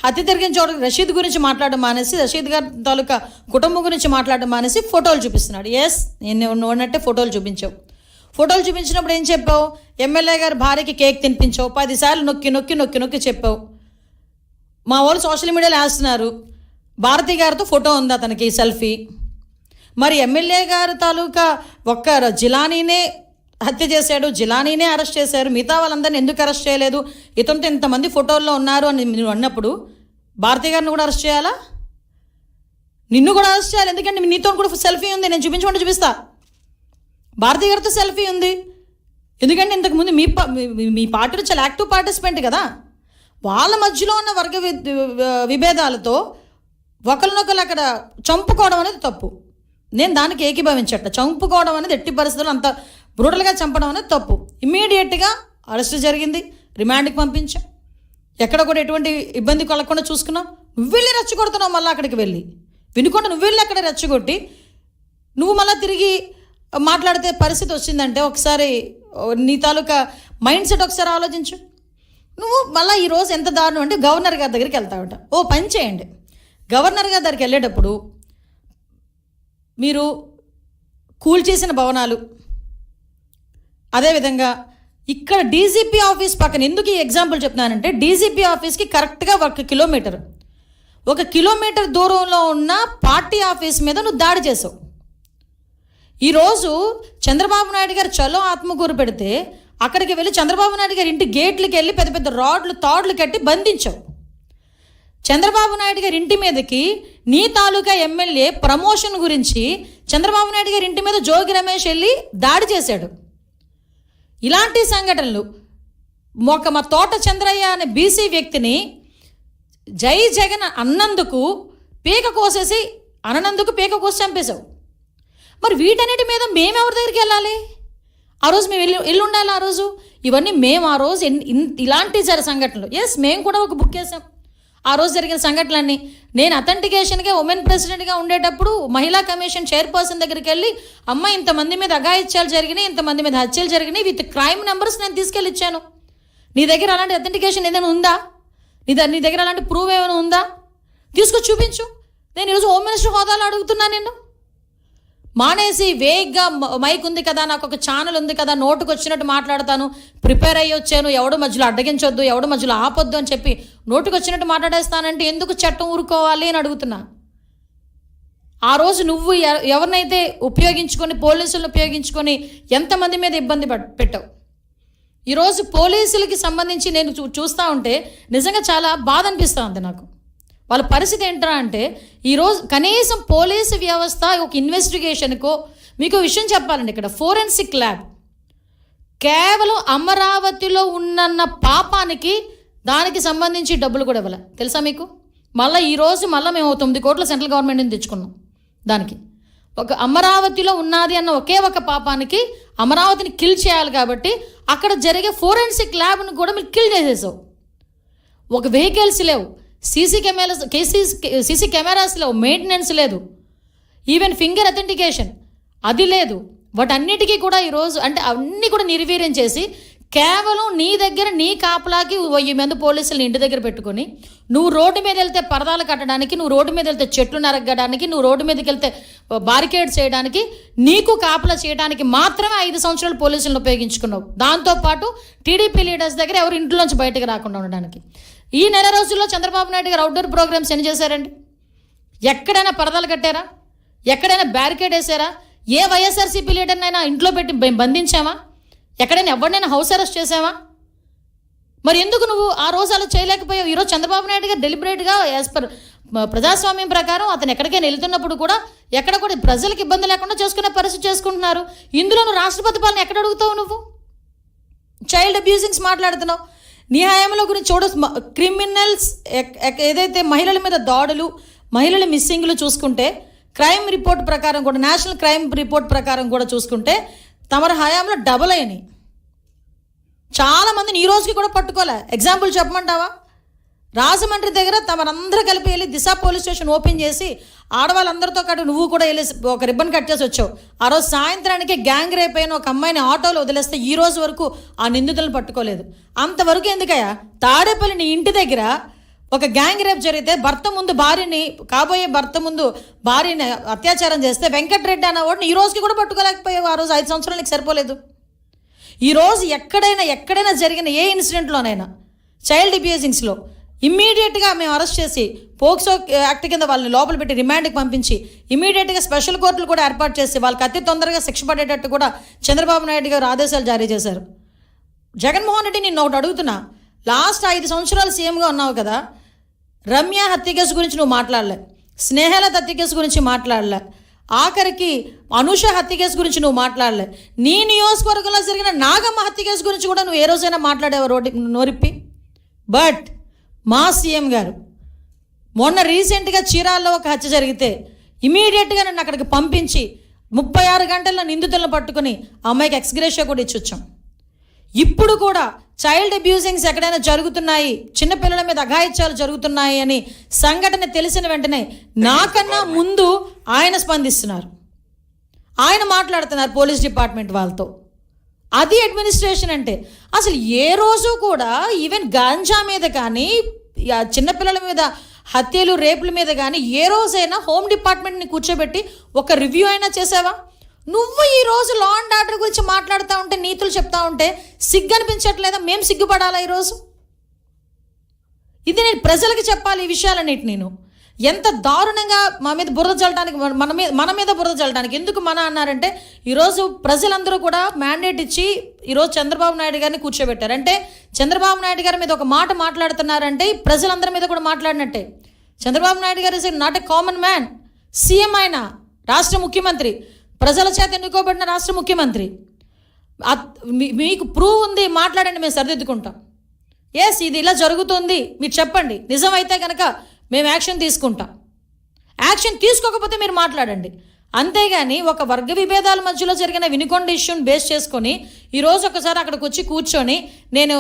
హత్య జరిగిన చోట రషీద్ గురించి మాట్లాడడం మానేసి, రషీద్ గారి తాలూకా కుటుంబం గురించి మాట్లాడడం మానేసి ఫోటోలు చూపిస్తున్నాడు. ఎస్, నేను ఉన్నట్టే ఫోటోలు చూపించావు. ఫోటోలు చూపించినప్పుడు ఏం చెప్పావు? ఎమ్మెల్యే గారి భార్యకి కేక్ తినిపించావు. 10 సార్లు నొక్కి నొక్కి నొక్కి నొక్కి చెప్పావు. మా వాళ్ళు సోషల్ మీడియాలో వేస్తున్నారు, భారతి గారితో ఫోటో ఉంది అతనికి సెల్ఫీ. మరి ఎమ్మెల్యే గారి తాలూకా ఒక్క జిలానీనే హత్య చేశాడు, జిలానీనే అరెస్ట్ చేశారు, మిగతా వాళ్ళందరినీ ఎందుకు అరెస్ట్ చేయలేదు? ఇతనితో ఇంతమంది ఫోటోల్లో ఉన్నారు అని నువ్వు అన్నప్పుడు భారతి గారిని కూడా అరెస్ట్ చేయాలా? నిన్ను కూడా అరెస్ట్ చేయాలి. ఎందుకంటే నీతో కూడా సెల్ఫీ ఉంది, నేను చూపించమంటే చూపిస్తా. భారతి గారితో సెల్ఫీ ఉంది. ఎందుకంటే ఇంతకుముందు మీ పార్టీలో చాలా యాక్టివ్ పార్టిసిపెంట్ కదా. వాళ్ళ మధ్యలో ఉన్న వర్గ విభేదాలతో ఒకరినొకరు అక్కడ చంపుకోవడం అనేది తప్పు. నేను దానికి ఏకీభవించట. చంపుకోవడం అనేది ఎట్టి పరిస్థితుల్లో అంత బ్రూటల్గా చంపడం అనేది తప్పు. ఇమ్మీడియట్గా అరెస్ట్ జరిగింది, రిమాండ్కి పంపించాం. ఎక్కడ కూడా ఎటువంటి ఇబ్బంది కలగకుండా చూసుకున్నావు. నువ్వు వెళ్ళి రెచ్చగొడుతున్నావు. మళ్ళీ అక్కడికి వెళ్ళి వినుకుండా నువ్వు వెళ్ళి అక్కడ రెచ్చగొట్టి నువ్వు మళ్ళీ తిరిగి మాట్లాడితే పరిస్థితి వచ్చిందంటే ఒకసారి నీ తాలూకా మైండ్ సెట్ ఒకసారి ఆలోచించు. నువ్వు మళ్ళీ ఈరోజు ఎంత దారుణం అంటే గవర్నర్ గారి దగ్గరికి వెళ్తావట. ఓ పని చేయండి, గవర్నర్ గారి దగ్గరికి వెళ్ళేటప్పుడు మీరు కూల్చేసిన భవనాలు, అదేవిధంగా ఇక్కడ డీజీపీ ఆఫీస్ పక్కన, ఎందుకు ఈ ఎగ్జాంపుల్ చెప్తున్నానంటే డీజీపీ ఆఫీస్కి కరెక్ట్గా 1 కిలోమీటర్ దూరంలో ఉన్న పార్టీ ఆఫీస్ మీద నువ్వు దాడి చేసావు. ఈరోజు చంద్రబాబు నాయుడు గారు చలో ఆత్మకూరు పెడితే అక్కడికి వెళ్ళి చంద్రబాబు నాయుడు గారి ఇంటి గేట్లకి వెళ్ళి పెద్ద పెద్ద రాడ్లు తాడ్లు కట్టి బంధించావు. చంద్రబాబు నాయుడు గారి ఇంటి మీదకి నీ తాలూకా ఎమ్మెల్యే ప్రమోషన్ గురించి చంద్రబాబు నాయుడు గారి ఇంటి మీద జోగి రమేష్ వెళ్ళి దాడి చేశాడు. ఇలాంటి సంఘటనలు మా తోట చంద్రయ్య అనే బీసీ వ్యక్తిని జై జగన్ అన్నందుకు పీక కోసేసి చంపేశావు. మరి వీటన్నిటి మీద మేము ఎవరి దగ్గరికి వెళ్ళాలి? ఆ రోజు మేము వెళ్ళి ఉండాలి. ఆ రోజు ఇవన్నీ మేము ఆ రోజు ఇలాంటి సంఘటనలు మేము కూడా ఒక బుక్ వేసాం. ఆ రోజు జరిగిన సంఘటనలన్నీ నేను అథెంటికేషన్గా ఉమెన్ ప్రెసిడెంట్గా ఉండేటప్పుడు మహిళా కమిషన్ చైర్పర్సన్ దగ్గరికి వెళ్ళి అమ్మ ఇంతమంది మీద అఘాయిత్యాలు జరిగినాయి, ఇంతమంది మీద హత్యలు జరిగినాయి విత్ క్రైమ్ నెంబర్స్ నేను తీసుకెళ్ళి ఇచ్చాను. నీ దగ్గర అలాంటి అథెంటికేషన్ ఏదైనా ఉందా? నీ దగ్గర అలాంటి ప్రూవ్ ఏమైనా ఉందా? తీసుకొచ్చి చూపించు. నేను ఈరోజు హోమ్ మినిస్టర్ హోదాలో అడుగుతున్నా. నేను మానేసి వేగ్గా మైక్ ఉంది కదా, నాకు ఒక ఛానల్ ఉంది కదా, నోటుకు వచ్చినట్టు మాట్లాడతాను, ప్రిపేర్ అయ్యి వచ్చాను, ఎవడు మధ్యలో అడ్డగించొద్దు, ఎవడు మధ్యలో ఆపొద్దు అని చెప్పి నోటుకు వచ్చినట్టు మాట్లాడేస్తానంటే ఎందుకు చట్టం ఊరుకోవాలి అని అడుగుతున్నా. ఆ రోజు నువ్వు ఎవరినైతే ఉపయోగించుకొని, పోలీసులను ఉపయోగించుకొని ఎంతమంది మీద ఇబ్బంది పెట్టావు. ఈరోజు పోలీసులకి సంబంధించి నేను చూస్తూ ఉంటే నిజంగా చాలా బాధ అనిపిస్తూ ఉంది నాకు. వాళ్ళ పరిస్థితి ఏంటా అంటే ఈరోజు కనీసం పోలీసు వ్యవస్థ ఒక ఇన్వెస్టిగేషన్కో, మీకు విషయం చెప్పాలండి, ఇక్కడ ఫోరెన్సిక్ ల్యాబ్ కేవలం అమరావతిలో ఉన్న పాపానికి దానికి సంబంధించి డబ్బులు కూడా ఇవ్వాలి తెలుసా మీకు? మళ్ళీ ఈరోజు మేము 9 కోట్ల సెంట్రల్ గవర్నమెంట్ నుంచి తెచ్చుకున్నాం. దానికి ఒక అమరావతిలో ఉన్నది అన్న ఒకే ఒక పాపానికి అమరావతిని కిల్ చేయాలి కాబట్టి అక్కడ జరిగే ఫోరెన్సిక్ ల్యాబ్ను కూడా మీరు కిల్ చేసేసావు. ఒక వెహికల్స్ లేవు, సీసీ కెమెరాస్ లేవు, మెయింటెనెన్స్ లేదు, ఈవెన్ ఫింగర్ అథెంటికేషన్ అది లేదు. వాటన్నిటికీ కూడా ఈరోజు అంటే అన్నీ కూడా నిర్వీర్యం చేసి కేవలం నీ దగ్గర నీ కాపలాకి 1000 మంది పోలీసులను ఇంటి దగ్గర పెట్టుకొని నువ్వు రోడ్డు మీద వెళ్తే పరదాలు కట్టడానికి, నువ్వు రోడ్డు మీద వెళ్తే చెట్లు నరగడానికి, నువ్వు రోడ్డు మీదకి వెళ్తే బారికేడ్స్ చేయడానికి, నీకు కాపలా చేయడానికి మాత్రమే 5 సంవత్సరాలు పోలీసులను ఉపయోగించుకున్నావు. దాంతోపాటు టీడీపీ లీడర్స్ దగ్గర ఎవరు ఇంట్లోంచి బయటకు రాకుండా ఉండడానికి. ఈ నెల రోజుల్లో చంద్రబాబు నాయుడు గారు అవుట్డోర్ ప్రోగ్రామ్స్ ఎన్ని చేశారండి? ఎక్కడైనా పరదాలు కట్టారా? ఎక్కడైనా బ్యారికేడ్ వేసారా? ఏ వైఎస్ఆర్సీపీ లీడర్నైనా ఇంట్లో పెట్టి బంధించామా? ఎక్కడైనా ఎవరినైనా హౌస్ అరెస్ట్ చేసావా? మరి ఎందుకు నువ్వు ఆ రోజు అలా చేయలేకపోయావు? ఈరోజు చంద్రబాబు నాయుడు గారు డెలిబరేట్గా యాజ్ పర్ ప్రజాస్వామ్యం ప్రకారం అతను ఎక్కడికైనా వెళ్తున్నప్పుడు కూడా ఎక్కడ కూడా ప్రజలకు ఇబ్బంది లేకుండా చేసుకునే పరిస్థితి చేసుకుంటున్నారు. ఇందులో నువ్వు రాష్ట్రపతి పాలన ఎక్కడ అడుగుతావు? నువ్వు చైల్డ్ అబ్యూజింగ్స్ మాట్లాడుతున్నావు. నీ హయాంలో గురించి క్రిమినల్స్ ఏదైతే మహిళల మీద దాడులు, మహిళల మిస్సింగ్లు చూసుకుంటే క్రైమ్ రిపోర్ట్ ప్రకారం కూడా, నేషనల్ క్రైమ్ రిపోర్ట్ ప్రకారం కూడా చూసుకుంటే తమరి హయాంలో డబుల్ అయినాయి. చాలామందిని ఈ రోజుకి కూడా పట్టుకోలే. ఎగ్జాంపుల్ చెప్పమంటావా? రాజమండ్రి దగ్గర తమరందరూ కలిపి వెళ్ళి దిశ పోలీస్ స్టేషన్ ఓపెన్ చేసి ఆడవాళ్ళందరితో పాటు నువ్వు కూడా వెళ్ళి ఒక రిబ్బన్ కట్ చేసి వచ్చావు. ఆ రోజు సాయంత్రానికి గ్యాంగ్ రేప్ అయిన ఒక అమ్మాయిని ఆటోలో వదిలేస్తే ఈ రోజు వరకు ఆ నిందితులను పట్టుకోలేదు. అంతవరకు ఎందుకయ్యా? తాడేపల్లి నీ ఇంటి దగ్గర ఒక గ్యాంగ్ రేప్ జరిగితే కాబోయే భర్త ముందు భార్యని అత్యాచారం చేస్తే వెంకటరెడ్డి అన్నవాడిని ఈ రోజుకి కూడా పట్టుకోలేకపోయావు. ఆ రోజు 5 సంవత్సరాలు నీకు సరిపోలేదు. ఈరోజు ఎక్కడైనా జరిగిన ఏ ఇన్సిడెంట్లోనైనా చైల్డ్ అబ్యూజింగ్స్లో ఇమ్మీడియట్గా మేము అరెస్ట్ చేసి పోక్సో యాక్ట్ కింద వాళ్ళని లోపల పెట్టి రిమాండ్కి పంపించి ఇమ్మీడియట్గా స్పెషల్ కోర్టులు కూడా ఏర్పాటు చేసి వాళ్ళకి అతి తొందరగా శిక్ష పడేటట్టు కూడా చంద్రబాబు నాయుడు గారు ఆదేశాలు జారీ చేశారు. జగన్మోహన్ రెడ్డి నేను ఒకటి అడుగుతున్నా, లాస్ట్ 5 సంవత్సరాలు సీఎంగా ఉన్నావు కదా, రమ్య హత్య కేసు గురించి నువ్వు మాట్లాడలే, స్నేహలత హత్య కేసు గురించి మాట్లాడలే, ఆఖరికి అనుష హత్య కేసు గురించి నువ్వు మాట్లాడలే, నీ నియోజకవర్గంలో జరిగిన నాగమ్మ హత్య కేసు గురించి కూడా నువ్వు ఏ రోజైనా మాట్లాడేవా నోరిప్పి? బట్ మా సీఎం గారు మొన్న రీసెంట్గా చీరాల్లో ఒక హత్య జరిగితే ఇమీడియట్గా నన్ను అక్కడికి పంపించి 36 గంటల్లో నిందితులను పట్టుకుని అమ్మాయికి ఎక్స్గ్రేషియా కూడా ఇచ్చొచ్చాం. ఇప్పుడు కూడా చైల్డ్ అబ్యూజింగ్స్ ఎక్కడైనా జరుగుతున్నాయి, చిన్నపిల్లల మీద అఘాయిత్యాలు జరుగుతున్నాయి అని సంఘటన తెలిసిన వెంటనే నాకన్నా ముందు ఆయన స్పందిస్తున్నారు, ఆయన మాట్లాడుతున్నారు పోలీస్ డిపార్ట్మెంట్ వాళ్ళతో. అది అడ్మినిస్ట్రేషన్ అంటే. అసలు ఏ రోజు కూడా ఈవెన్ గాంజా మీద కానీ చిన్నపిల్లల మీద హత్యలు రేపుల మీద కానీ ఏ రోజైనా హోమ్ డిపార్ట్మెంట్ని కూర్చోబెట్టి ఒక రివ్యూ అయినా చేసావా? నువ్వు ఈరోజు లా అండ్ ఆర్డర్ గురించి మాట్లాడుతూ ఉంటే, నీతులు చెప్తా ఉంటే సిగ్గు అనిపించట్లేదా? మేము సిగ్గుపడాలా ఈరోజు? ఇది నేను ప్రజలకి చెప్పాలి ఈ విషయాలన్నిటి. నేను ఎంత దారుణంగా మా మీద బురద చల్లడానికి, మన మీద బురద చల్లడానికి ఎందుకు మన అన్నారంటే, ఈరోజు ప్రజలందరూ కూడా మ్యాండేట్ ఇచ్చి ఈరోజు చంద్రబాబు నాయుడు గారిని కూర్చోబెట్టారు. అంటే చంద్రబాబు నాయుడు గారి మీద ఒక మాట మాట్లాడుతున్నారంటే ప్రజలందరి మీద కూడా మాట్లాడినట్టే. చంద్రబాబు నాయుడు గారు is not a common man. CM ఆయన, రాష్ట్ర ముఖ్యమంత్రి, ప్రజల చేత ఎన్నుకోబడిన రాష్ట్ర ముఖ్యమంత్రి. మీకు ప్రూవ్ ఉంది, మాట్లాడండి, మేము సరిదిద్దుకుంటాం. ఎస్, ఇది ఇలా జరుగుతుంది, మీరు చెప్పండి, నిజమైతే కనుక మేము యాక్షన్ తీసుకుంటాం. యాక్షన్ తీసుకోకపోతే మీరు మాట్లాడండి. అంతేగాని ఒక వర్గ విభేదాల మధ్యలో జరిగిన వినుకొండ ఇష్యూని బేస్ చేసుకొని ఈరోజు ఒకసారి అక్కడికి వచ్చి కూర్చొని నేను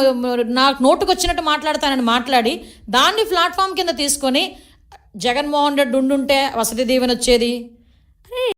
నాకు నోటుకు వచ్చినట్టు మాట్లాడతానని మాట్లాడి దాన్ని ప్లాట్ఫామ్ కింద తీసుకొని జగన్మోహన్ రెడ్డి ఉండుంటే వసతి దీవెన వచ్చేది.